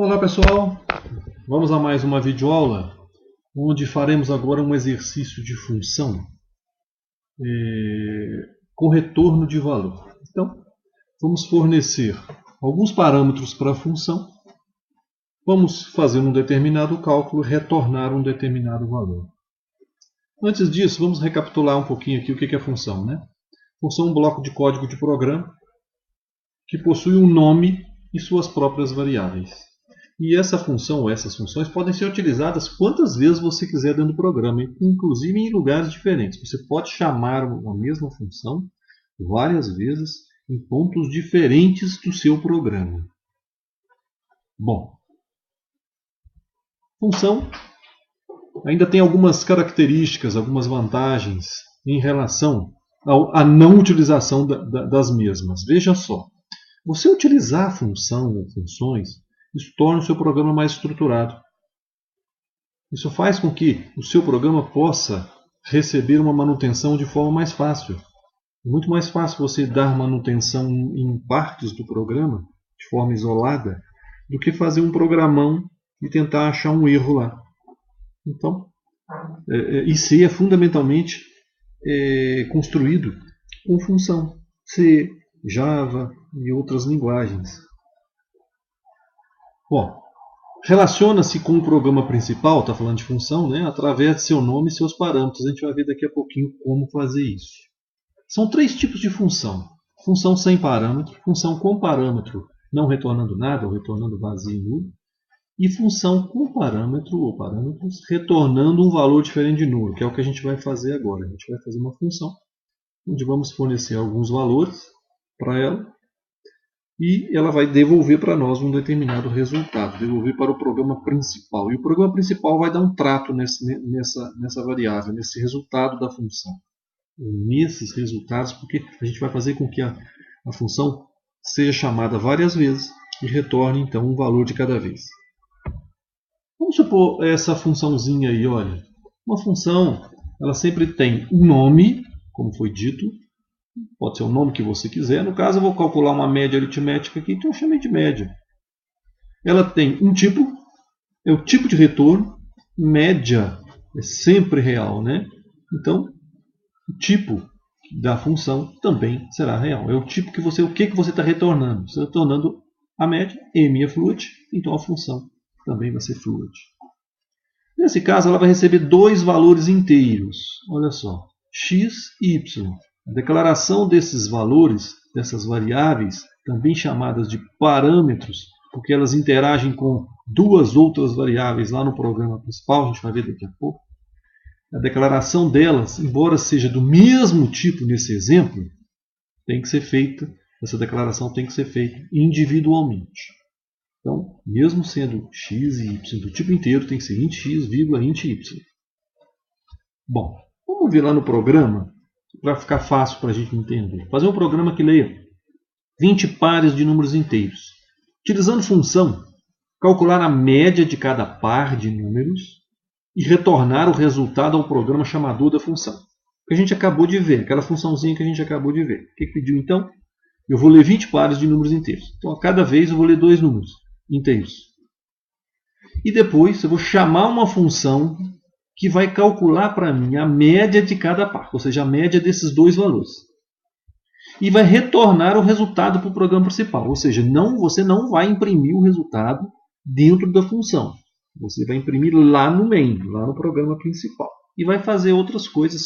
Olá pessoal, vamos a mais uma videoaula onde faremos agora um exercício de função com retorno de valor. Então, vamos fornecer alguns parâmetros para a função, vamos fazer um determinado cálculo e retornar um determinado valor. Antes disso, vamos recapitular um pouquinho aqui o que é a função, né? Função é um bloco de código de programa que possui um nome e suas próprias variáveis. E essa função ou essas funções podem ser utilizadas quantas vezes você quiser dentro do programa, inclusive em lugares diferentes. Você pode chamar uma mesma função várias vezes em pontos diferentes do seu programa. Bom, função ainda tem algumas características, algumas vantagens em relação à não utilização das mesmas. Veja só, você utilizar a função ou funções, isso torna o seu programa mais estruturado. Isso faz com que o seu programa possa receber uma manutenção de forma mais fácil. É muito mais fácil você dar manutenção em partes do programa, de forma isolada, do que fazer um programão e tentar achar um erro lá. Então, IC é fundamentalmente construído com função. C, Java e outras linguagens. Bom, relaciona-se com o programa principal, está falando de função, né, através de seu nome e seus parâmetros. A gente vai ver daqui a pouquinho como fazer isso. São três tipos de função. Função sem parâmetro, função com parâmetro não retornando nada ou retornando vazio e nulo, e função com parâmetro ou parâmetros retornando um valor diferente de nulo, que é o que a gente vai fazer agora. A gente vai fazer uma função onde vamos fornecer alguns valores para ela, e ela vai devolver para nós um determinado resultado, devolver para o programa principal. E o programa principal vai dar um trato nessa variável, nesse resultado da função. Nesses resultados, porque a gente vai fazer com que a função seja chamada várias vezes e retorne então um valor de cada vez. Vamos supor essa funçãozinha aí, olha. Uma função, ela sempre tem um nome, como foi dito, pode ser o nome que você quiser. No caso, eu vou calcular uma média aritmética aqui, então eu chamei de média. Ela tem um tipo, é o tipo de retorno. Média é sempre real, né? Então, o tipo da função também será real. É o tipo que você, o que você está retornando? Você está retornando a média, m é float, então a função também vai ser float. Nesse caso, ela vai receber dois valores inteiros. Olha só, x e y. A declaração desses valores, dessas variáveis, também chamadas de parâmetros, porque elas interagem com duas outras variáveis lá no programa principal, a gente vai ver daqui a pouco. A declaração delas, embora seja do mesmo tipo nesse exemplo, tem que ser feita, essa declaração tem que ser feita individualmente. Então, mesmo sendo x e y do tipo inteiro, tem que ser int x, int y. Bom, vamos ver lá no programa, para ficar fácil para a gente entender. Fazer um programa que leia 20 pares de números inteiros. Utilizando função, calcular a média de cada par de números e retornar o resultado ao programa chamador da função. Que a gente acabou de ver, aquela funçãozinha que a gente acabou de ver. O que pediu então? Eu vou ler 20 pares de números inteiros. Então, a cada vez eu vou ler dois números inteiros. E depois eu vou chamar uma função que vai calcular para mim a média de cada par, ou seja, a média desses dois valores. E vai retornar o resultado para o programa principal, ou seja, você não vai imprimir o resultado dentro da função. Você vai imprimir lá no main, lá no programa principal. E vai fazer outras coisas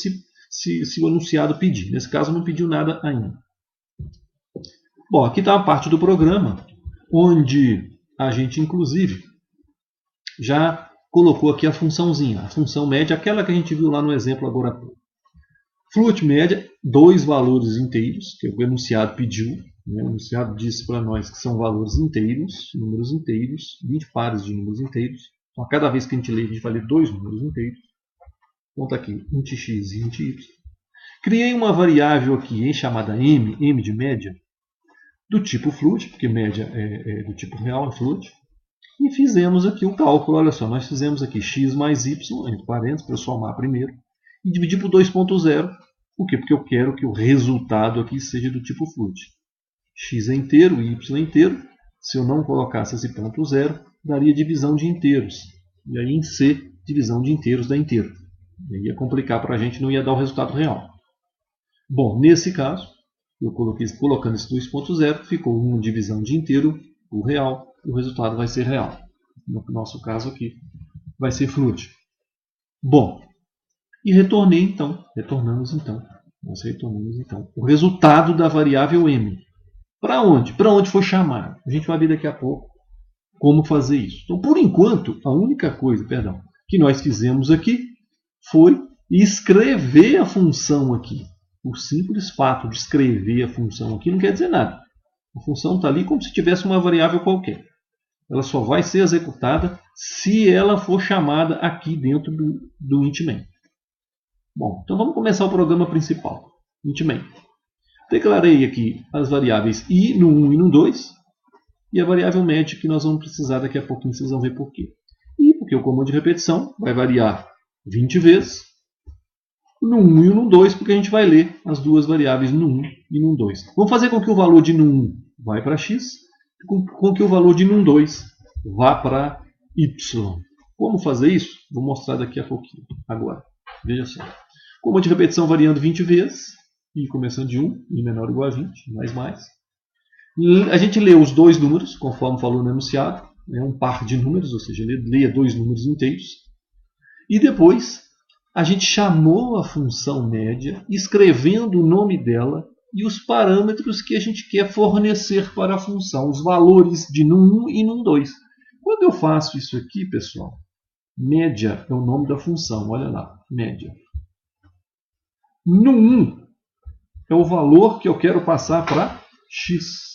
se o enunciado pedir. Nesse caso, não pediu nada ainda. Bom, aqui está a parte do programa, onde a gente, inclusive, já colocou aqui a funçãozinha, a função média, aquela que a gente viu lá no exemplo agora há pouco. Float média, dois valores inteiros, que o enunciado pediu. Né? O enunciado disse para nós que são valores inteiros, números inteiros, 20 pares de números inteiros. Então, a cada vez que a gente lê, a gente vai ler dois números inteiros. Então, está aqui, int x e int y. Criei uma variável aqui chamada m de média, do tipo float, porque média é do tipo real, é float. E fizemos aqui o cálculo, olha só, nós fizemos aqui x mais y, entre parênteses, para eu somar primeiro, e dividir por 2.0. Por quê? Porque eu quero que o resultado aqui seja do tipo float. X é inteiro, y é inteiro, se eu não colocasse esse ponto zero, daria divisão de inteiros. E aí em C, divisão de inteiros dá inteiro. E aí ia complicar para a gente, não ia dar o resultado real. Bom, nesse caso, eu coloquei, colocando esse 2.0, ficou uma divisão de inteiro, o real, e o resultado vai ser real. No nosso caso aqui, vai ser float. Bom, e retornamos então o resultado da variável m. Para onde? Para onde foi chamado. A gente vai ver daqui a pouco como fazer isso. Então, por enquanto, a única coisa, que nós fizemos aqui foi escrever a função aqui. O simples fato de escrever a função aqui não quer dizer nada. A função está ali como se tivesse uma variável qualquer. Ela só vai ser executada se ela for chamada aqui dentro do int main. Bom, então vamos começar o programa principal. Int main. Declarei aqui as variáveis i no 1 e no 2. E a variável média que nós vamos precisar daqui a pouquinho, vocês vão ver por quê. E porque o comando de repetição vai variar 20 vezes. No 1 e no 2, porque a gente vai ler as duas variáveis no 1 e no 2. Vamos fazer com que o valor de no 1 vá para x, com que o valor de no 2 vá para y. Como fazer isso? Vou mostrar daqui a pouquinho. Agora, veja só. Comando de repetição variando 20 vezes, e começando de 1, i menor ou igual a 20, mais. A gente lê os dois números, conforme falou no enunciado, é um par de números, ou seja, ele lê dois números inteiros. E depois a gente chamou a função média, escrevendo o nome dela e os parâmetros que a gente quer fornecer para a função, os valores de num1 e num2. Quando eu faço isso aqui, pessoal, média é o nome da função, olha lá, média. Num1 é o valor que eu quero passar para x.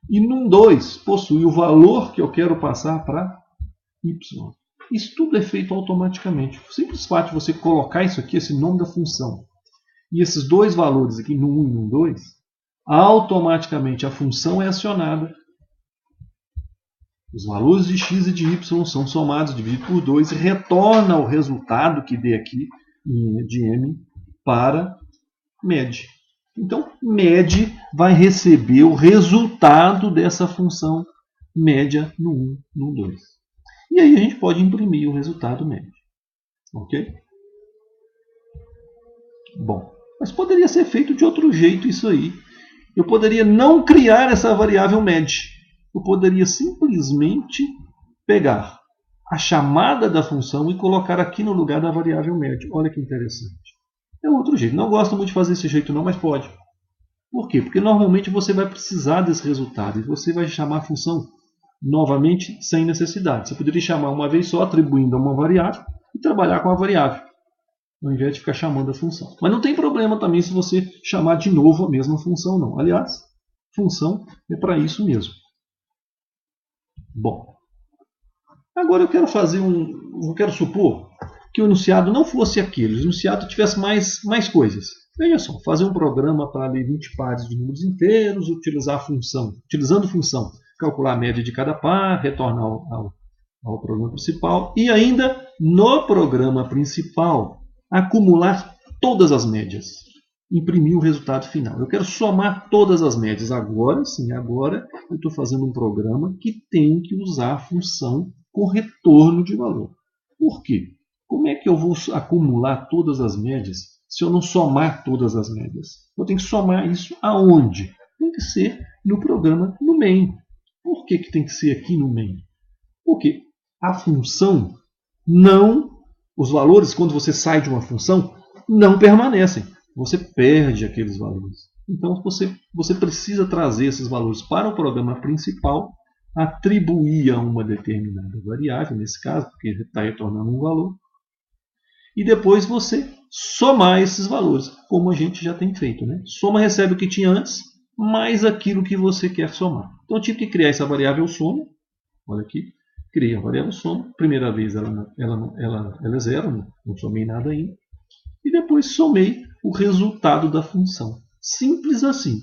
E num2 possui o valor que eu quero passar para y. Isso tudo é feito automaticamente. O simples fato de você colocar isso aqui, esse nome da função, e esses dois valores aqui, num1 e num2, automaticamente a função é acionada. Os valores de x e de y são somados, divididos por 2 e retorna o resultado que dê aqui de m para med. Então, med vai receber o resultado dessa função média no 1, no 2. E aí a gente pode imprimir o resultado médio. Ok? Bom, mas poderia ser feito de outro jeito isso aí. Eu poderia não criar essa variável med. Eu poderia simplesmente pegar a chamada da função e colocar aqui no lugar da variável med. Olha que interessante. É outro jeito. Não gosto muito de fazer esse jeito não, mas pode. Por quê? Porque normalmente você vai precisar desse resultado e você vai chamar a função novamente sem necessidade. Você poderia chamar uma vez só, atribuindo a uma variável e trabalhar com a variável, ao invés de ficar chamando a função. Mas não tem problema também se você chamar de novo a mesma função, não. Aliás, função é para isso mesmo. Bom, agora eu quero supor que o enunciado não fosse aquele, o enunciado tivesse mais coisas. Veja só, fazer um programa para ler 20 pares de números inteiros, utilizando função, calcular a média de cada par, retornar ao programa principal e ainda no programa principal acumular todas as médias, imprimir o resultado final. Eu quero somar todas as médias. Agora sim, agora eu estou fazendo um programa que tem que usar a função com retorno de valor. Por quê? Como é que eu vou acumular todas as médias se eu não somar todas as médias? Eu tenho que somar isso aonde? Tem que ser no programa no main. Por que tem que ser aqui no main? Porque a função os valores, quando você sai de uma função, não permanecem. Você perde aqueles valores. Então você precisa trazer esses valores para o programa principal, atribuir a uma determinada variável, nesse caso, porque está retornando um valor, e depois você somar esses valores, como a gente já tem feito. Né? Soma recebe o que tinha antes, mais aquilo que você quer somar. Então eu tive que criar essa variável soma. Olha aqui, criei a variável soma. Primeira vez ela é zero, não somei nada ainda. E depois somei o resultado da função. Simples assim.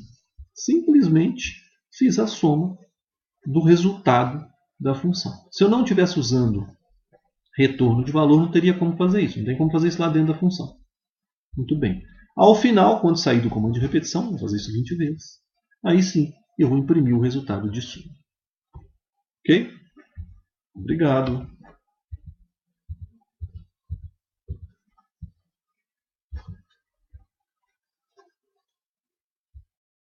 Simplesmente fiz a soma do resultado da função. Se eu não estivesse usando retorno de valor, não teria como fazer isso. Não tem como fazer isso lá dentro da função. Muito bem. Ao final, quando sair do comando de repetição, vou fazer isso 20 vezes. Aí sim, eu vou imprimir o resultado de soma. Ok? Obrigado.